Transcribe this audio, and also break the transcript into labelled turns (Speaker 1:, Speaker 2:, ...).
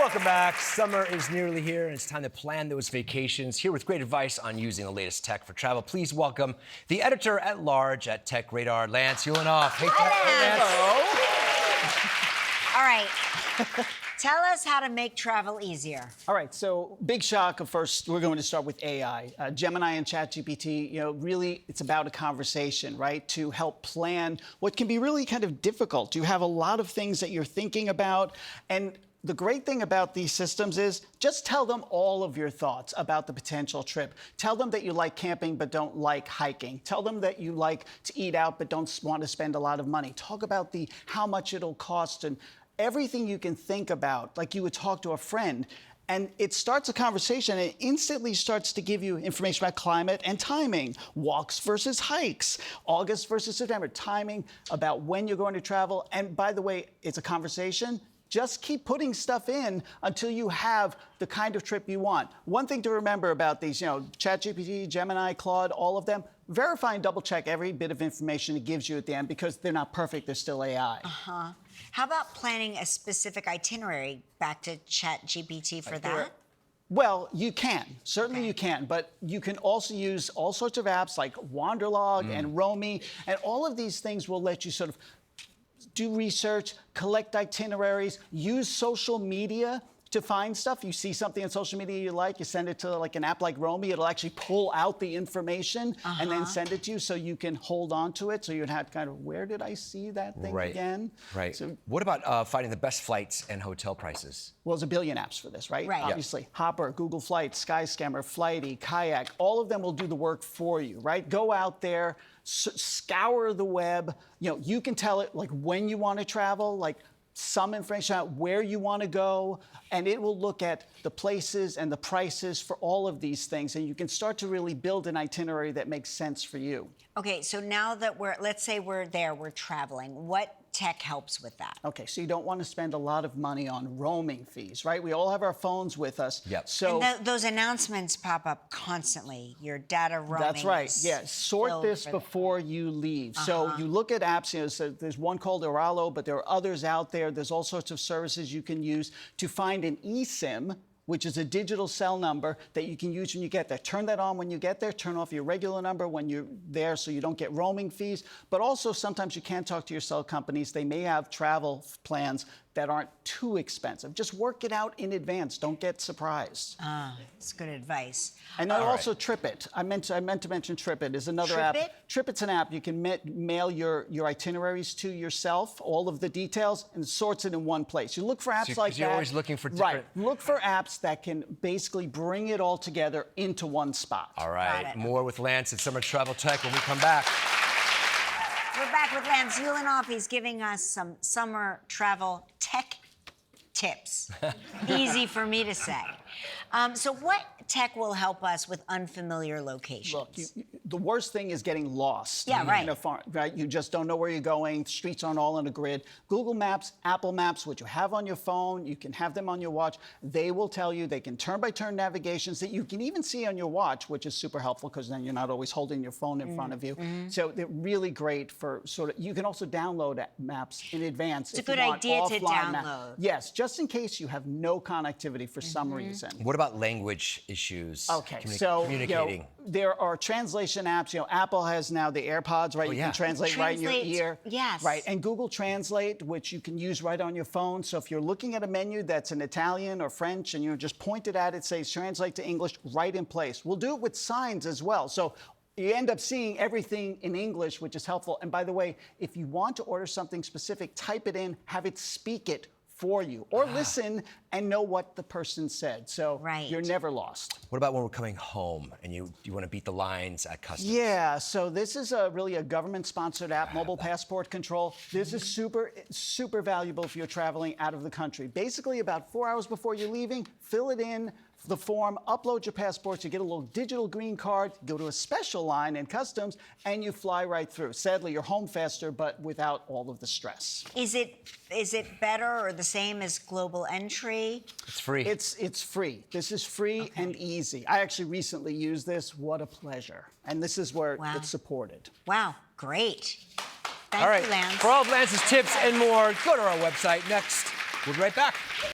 Speaker 1: Welcome back. Summer is nearly here, and it's time to plan those vacations. Here with great advice on using the latest tech for travel, please welcome the editor-at-large at Tech Radar, Lance Ulanoff. Hey, Lance.
Speaker 2: All right. Tell us how to make travel easier.
Speaker 3: All right, so big shock. First, we're going to start with AI. Gemini and ChatGPT, really, it's about a conversation, right? To help plan what can be really kind of difficult. You have a lot of things that you're thinking about, and the great thing about these systems is just tell them all of your thoughts about the potential trip. Tell them that you like camping but don't like hiking. Tell them that you like to eat out but don't want to spend a lot of money. Talk about how much it'll cost and everything you can think about, like you would talk to a friend. And it starts a conversation, and it instantly starts to give you information about climate and timing, walks versus hikes, August versus September, timing about when you're going to travel. And by the way, it's a conversation. Just keep putting stuff in until you have the kind of trip you want. One thing to remember about these, ChatGPT, Gemini, Claude, all of them, verify and double check every bit of information it gives you at the end because they're not perfect, they're still AI.
Speaker 2: How about planning a specific itinerary back to ChatGPT for that?
Speaker 3: Well, you can. Certainly you can. But you can also use all sorts of apps like Wanderlog and Romy. And all of these things will let you sort of do research, collect itineraries, use social media to find stuff. You see something on social media you like, you send it to like an app like Romy, it'll actually pull out the information and then send it to you so you can hold on to it. So you'd have kind of, where did I see that thing again?
Speaker 1: Right.
Speaker 3: So,
Speaker 1: what about finding the best flights and hotel prices?
Speaker 3: well, there's a billion apps for this, right?
Speaker 2: Right.
Speaker 3: Obviously, Hopper, Google Flights, Skyscanner, Flighty, Kayak, all of them will do the work for you, right? Go out there, scour the web. You can tell it like when you want to travel, like some information about where you want to go, and it will look at the places and the prices for all of these things, and you can start to really build an itinerary that makes sense for you.
Speaker 2: Okay, so now that let's say we're there, we're traveling, what tech helps with that?
Speaker 3: Okay, so you don't want to spend a lot of money on roaming fees, right? We all have our phones with us.
Speaker 1: Yep.
Speaker 3: So
Speaker 2: and those announcements pop up constantly. Your data roaming.
Speaker 3: that's right. Yeah, sort this before you leave. So you look at apps. So there's one called Oralo, but there are others out there. There's all sorts of services you can use to find an eSIM, which is a digital cell number that you can use when you get there. Turn that on when you get there. Turn off your regular number when you're there so you don't get roaming fees. But also sometimes you can talk to your cell companies. They may have travel plans that aren't too expensive. Just work it out in advance. Don't get surprised.
Speaker 2: That's good advice.
Speaker 3: And then also TripIt. I meant to mention TripIt is another app. TripIt's an app you can mail your itineraries to yourself, all of the details, and it sorts it in one place. You look for apps like that.
Speaker 1: You're always looking for different...
Speaker 3: Right. Look for apps that can basically bring it all together into one spot.
Speaker 1: All right. More with Lance at Summer Travel Tech when we come back.
Speaker 2: We're back with Lance Ulanoff. He's giving us some summer travel tech tips. Easy for me to say. So what tech will help us with unfamiliar locations?
Speaker 3: Look, the worst thing is getting lost.
Speaker 2: Yeah, right.
Speaker 3: In a farm, right? You just don't know where you're going. Streets aren't all in a grid. Google Maps, Apple Maps, what you have on your phone, you can have them on your watch. They will tell you. They can turn-by-turn navigations that you can even see on your watch, which is super helpful because then you're not always holding your phone in front of you. So they're really great for you can also download maps in advance.
Speaker 2: It's a good idea to download.
Speaker 3: Yes, just in case you have no connectivity for some reason.
Speaker 1: What about language issues?
Speaker 3: Okay, so
Speaker 1: communicating.
Speaker 3: There are translation apps. Apple has now the AirPods, right? You can translate right in your ear.
Speaker 2: Yes.
Speaker 3: Right, and Google Translate, which you can use right on your phone. So if you're looking at a menu that's in Italian or French, and you just point it at it, says translate to English right in place. We'll do it with signs as well. So you end up seeing everything in English, which is helpful. And by the way, if you want to order something specific, type it in, have it speak it for you, or listen and know what the person said. So you're never lost.
Speaker 1: What about when we're coming home and you want to beat the lines at customs?
Speaker 3: Yeah, so this is really a government-sponsored app, Mobile Passport Control. This is super valuable if you're traveling out of the country. Basically, about 4 hours before you're leaving, fill it in, the form, upload your passports, you get a little digital green card, go to a special line in customs, and you fly right through. Sadly, you're home faster, but without all of the stress.
Speaker 2: Is it better or the same as global entry?
Speaker 1: It's free.
Speaker 3: It's free. This is free and easy. I actually recently used this. What a pleasure. And this is where it's supported.
Speaker 2: Wow, great. Thank you, Lance.
Speaker 1: For all of Lance's tips and more, go to our website. Next, we'll be right back.